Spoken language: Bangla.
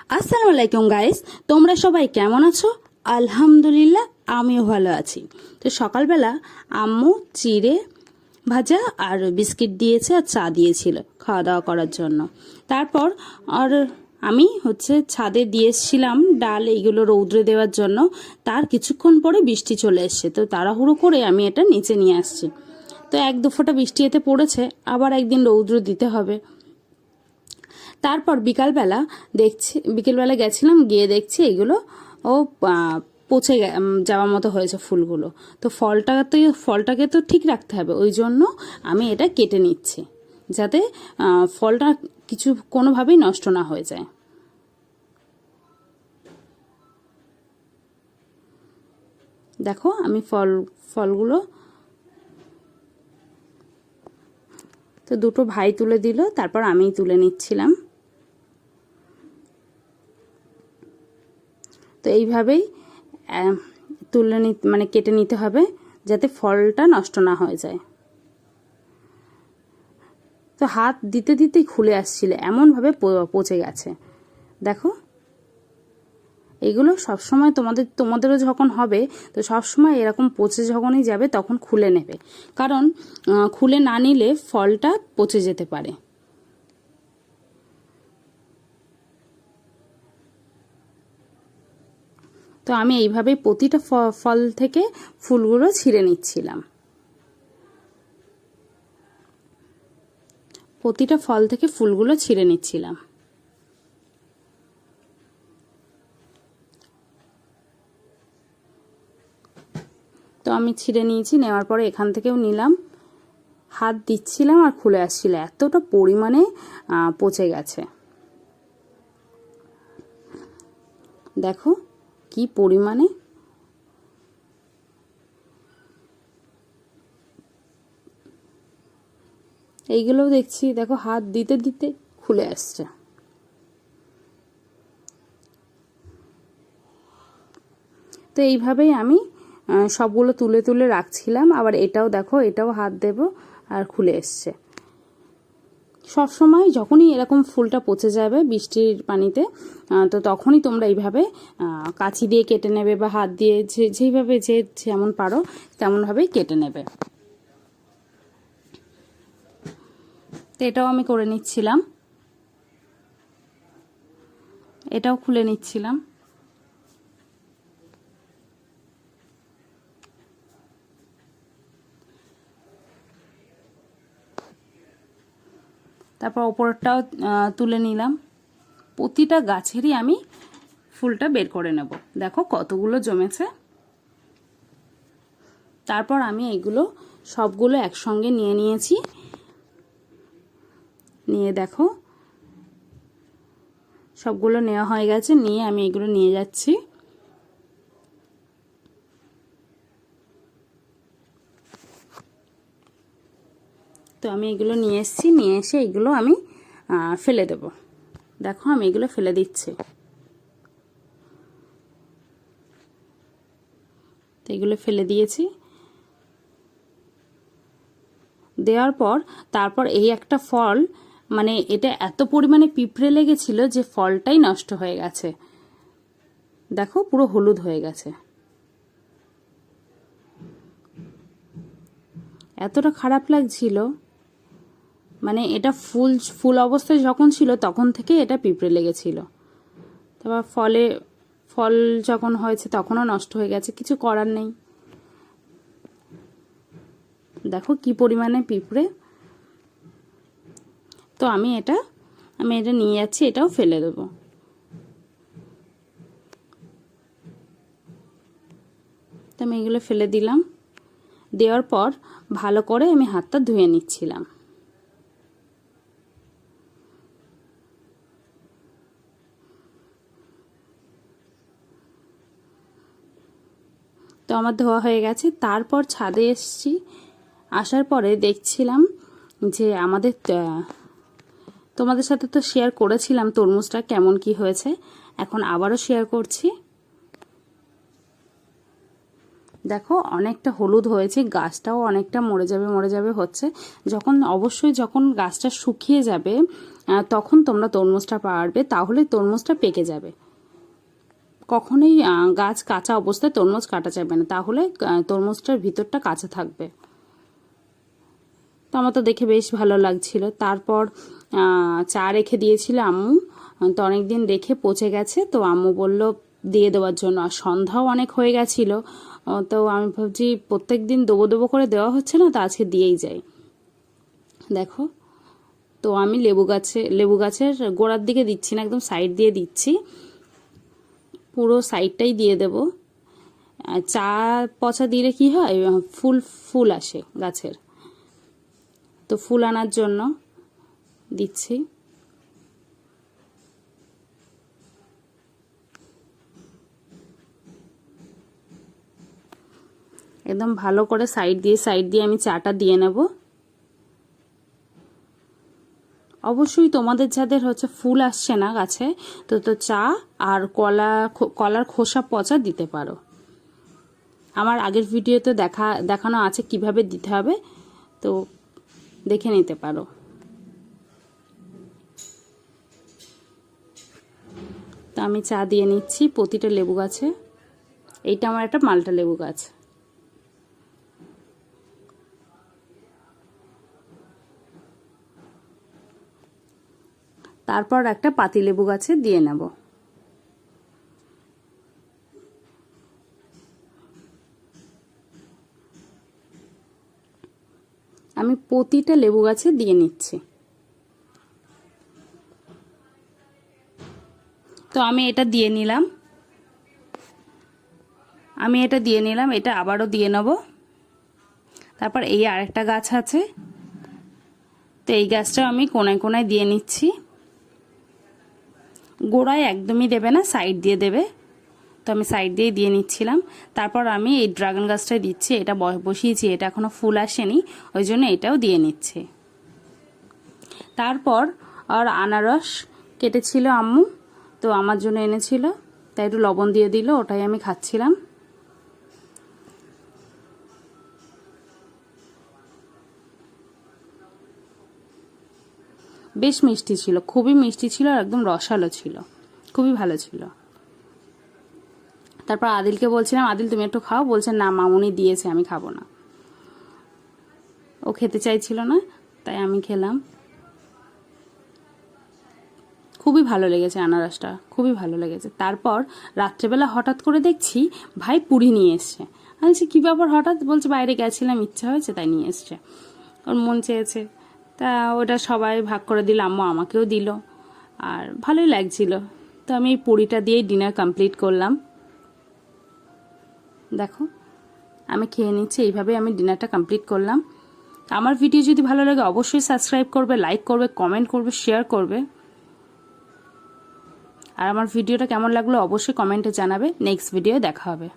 আসসালামু আলাইকুম গাইস, তোমরা সবাই কেমন আছো? আলহামদুলিল্লাহ, আমিও ভালো আছি। তো সকালবেলা আম্মু চিড়ে ভাজা আর বিস্কিট দিয়েছে আর চা দিয়েছিল খাওয়া দাওয়া করার জন্য। তারপর আর আমি ছাদে দিয়েছিলাম ডাল এইগুলো রৌদ্রে দেওয়ার জন্য। তার কিছুক্ষণ পরে বৃষ্টি চলে এসছে, তো তাড়াহুড়ো করে আমি এটা নিচে নিয়ে আসছি। তো এক দু ফোঁটা বৃষ্টি এতে পড়েছে, আবার একদিন রৌদ্র দিতে হবে। তারপর বিকেলবেলা গেছিলাম, গিয়ে দেখছি এগুলো ও পচে যাওয়ার মতো হয়েছে ফুলগুলো। তো ফলটাকে তো ঠিক রাখতে হবে, ওই জন্য আমি এটা কেটে নিচ্ছি যাতে ফলটা কোনোভাবেই নষ্ট না হয়ে যায়। দেখো আমি ফলগুলো তো দুটো ভাই তুলে দিল, তারপর আমিই তুলে নিচ্ছিলাম। তো এইভাবেই কেটে নিতে হবে যাতে ফলটা নষ্ট না হয়ে যায়। তো হাত দিতে দিতেই খুলে আসছিল, এমনভাবে পচে গেছে। দেখো এগুলো সবসময় তোমাদেরও যখন হবে, তো সবসময় এরকম পচে যখনই যাবে তখন খুলে নেবে, কারণ খুলে না নিলে ফলটা পচে যেতে পারে। তো আমি এইভাবেই প্রতিটা ফল থেকে ফুলগুলো ছিঁড়ে নিচ্ছিলাম। তো আমি ছিঁড়ে নিয়েছি, নেওয়ার পরে এখান থেকেও নিলাম, হাত দিচ্ছিলাম আর খুলে আসছিল, এতটা পরিমাণে পচে গেছে। দেখো কি পরিমাণে। এইগুলোও দেখছি, দেখো হাত দিতে দিতে খুলে আসছে। তো এইভাবেই আমি সবগুলো তুলে তুলে রাখছিলাম। আবার এটাও দেখো, এটাও হাত দেব আর খুলে এসছে। সবসময় যখনই এরকম ফুলটা পচে যাবে বৃষ্টির পানিতে, তো তখনই তোমরা এইভাবে কাঁচি দিয়ে কেটে নেবে বা হাত দিয়ে যেইভাবে যেমন পারো তেমনভাবেই কেটে নেবে। তো এটাও আমি করে নিচ্ছিলাম, এটাও খুলে নিচ্ছিলাম। তারপর ওপরটাও তুলে নিলাম। প্রতিটা গাছেরই আমি ফুলটা বের করে নেব। দেখো কতগুলো জমেছে। তারপর আমি এইগুলো সবগুলো একসঙ্গে নিয়ে নিয়েছি। নিয়ে দেখো সবগুলো নেওয়া হয়ে গেছে, নিয়ে আমি এগুলো নিয়ে যাচ্ছি। তো আমি এগুলো নিয়ে এসেছি, নিয়ে এসে এগুলো আমি ফেলে দেব। দেখো আমি এগুলো ফেলে দিচ্ছি। তো এগুলো ফেলে দিয়েছি। দেওয়ার পর তারপর এই একটা ফল, এটা এত পরিমাণে পিঁপড়ে লেগেছিল যে ফলটাই নষ্ট হয়ে গেছে। দেখো পুরো হলুদ হয়ে গেছে। এতটা খারাপ লাগছিল, এটা ফুল অবস্থায় যখন ছিল তখন থেকে এটা পিঁপড়ে লেগেছিল। তারপর ফল যখন হয়েছে তখনও নষ্ট হয়ে গেছে, কিছু করার নেই। দেখো কি পরিমাণে পিঁপড়ে। তো আমি এটা নিয়ে যাচ্ছি, এটাও ফেলে দেবো। তো আমি এগুলো ফেলে দিলাম। দেওয়ার পর ভালো করে আমি হাতটা ধুয়ে নিচ্ছিলাম। তো আমার ধোয়া হয়ে গেছে। তারপর ছাদে এসেছি, আসার পরে দেখছিলাম যে তোমাদের সাথে তো শেয়ার করেছিলাম তরমুজটা কেমন কি হয়েছে, এখন আবারও শেয়ার করছি। দেখো অনেকটা হলুদ হয়েছে, গাছটাও অনেকটা মরে যাবে হচ্ছে। যখন গাছটা শুকিয়ে যাবে, তখন তোমরা তরমুজটা পারবে, তাহলে তরমুজটা পেকে যাবে। কখনোই গাছ কাঁচা অবস্থায় তরমুজ কাটা যাবে না, তাহলে তরমুজটার ভিতরটা কাঁচা থাকবে। তো আমার তো দেখে বেশ ভালো লাগছিল। তারপর চা রেখে দিয়েছিল আম্মু, তো অনেকদিন রেখে পচে গেছে, তো আম্মু বলল দিয়ে দেওয়ার জন্য। আর সন্ধ্যাও অনেক হয়ে গেছিল, তো আমি ভাবছি প্রত্যেক দিন দেবো করে দেওয়া হচ্ছে না, তো আজকে দিয়েই যাই। দেখো, তো আমি লেবু গাছের গোড়ার দিকে দিচ্ছি না, একদম সাইড দিয়ে দিচ্ছি, পুরো সাইডটাই দিয়ে দেব। চা পচা দিলে কি হয়, ফুল আসে গাছের, তো ফুল আনার জন্য দিচ্ছি। একদম ভালো করে সাইড দিয়ে আমি চাটা দিয়ে নেব। অবশ্যই তোমাদের যাদের হচ্ছে ফুল আসছে না গাছে, তো চা আর কলার খোসা পচা দিতে পারো। আমার আগের ভিডিওতে দেখানো আছে কিভাবে দিতে হবে, তো দেখে নিতে পারো। তো আমি চা দিয়ে নিচ্ছি প্রতিটা লেবু গাছে। এইটা আমার একটা মালটা লেবু গাছ। তারপর একটা পাতিলেবু গাছে দিয়ে নেব। আমি প্রতিটা লেবু গাছে দিয়ে নিচ্ছি। তো আমি এটা দিয়ে নিলাম, এটা আবারও দিয়ে নেব। তারপর এই আরেকটা গাছ আছে, তো এই গাছটাও আমি কোনায় কোনায় দিয়ে নিচ্ছি। গোড়ায় একদমই দেবে না, সাইড দিয়ে দেবে, তো আমি সাইড দিয়ে নিচ্ছিলাম। তারপর আমি এই ড্রাগন গাছটাই দিচ্ছি, এটা বসিয়েছি, এটা এখনো ফুল আসেনি, ওই জন্য এটাও দিয়ে নিচ্ছি। তারপর আর আনারস কেটেছিল আম্মু, তো আমার জন্য এনেছিল, তাই একটু লবণ দিয়ে দিল, ওটাই আমি খাচ্ছিলাম। বেশ মিষ্টি ছিল, খুবই মিষ্টি ছিল, আর একদম রসালো ছিল, খুবই ভালো ছিল। তারপর আদিলকে বলছিলাম, আদিল তুমি একটু খাও, বলছে না মামুনি দিয়েছে, আমি খাবো না। ও খেতে চাইছিল না, তাই আমি খেলাম। খুবই ভালো লেগেছে আনারসটা, খুবই ভালো লেগেছে। তারপর রাত্রেবেলা হঠাৎ করে দেখছি ভাই পুরি নিয়ে এসছে। আমি বলছি কী ব্যাপার হঠাৎ, বলছে বাইরে গেছিলাম, ইচ্ছা হয়েছে তাই নিয়ে এসছে, ওর মন চেয়েছে। তা ওটা সবাই ভাগ করে দিল, আম্মু আমাকেও দিল, আর ভালোই লাগছিল। তো আমি এই পুরিটা দিয়েই ডিনার কমপ্লিট করলাম। দেখো আমি খেয়ে নিচ্ছি, এইভাবে আমি ডিনারটা কমপ্লিট করলাম। আমার ভিডিও যদি ভালো লাগে অবশ্যই সাবস্ক্রাইব করবে, লাইক করবে, কমেন্ট করবে, শেয়ার করবে। আর আমার ভিডিওটা কেমন লাগলো অবশ্যই কমেন্টে জানাবে। নেক্সট ভিডিও দেখা হবে।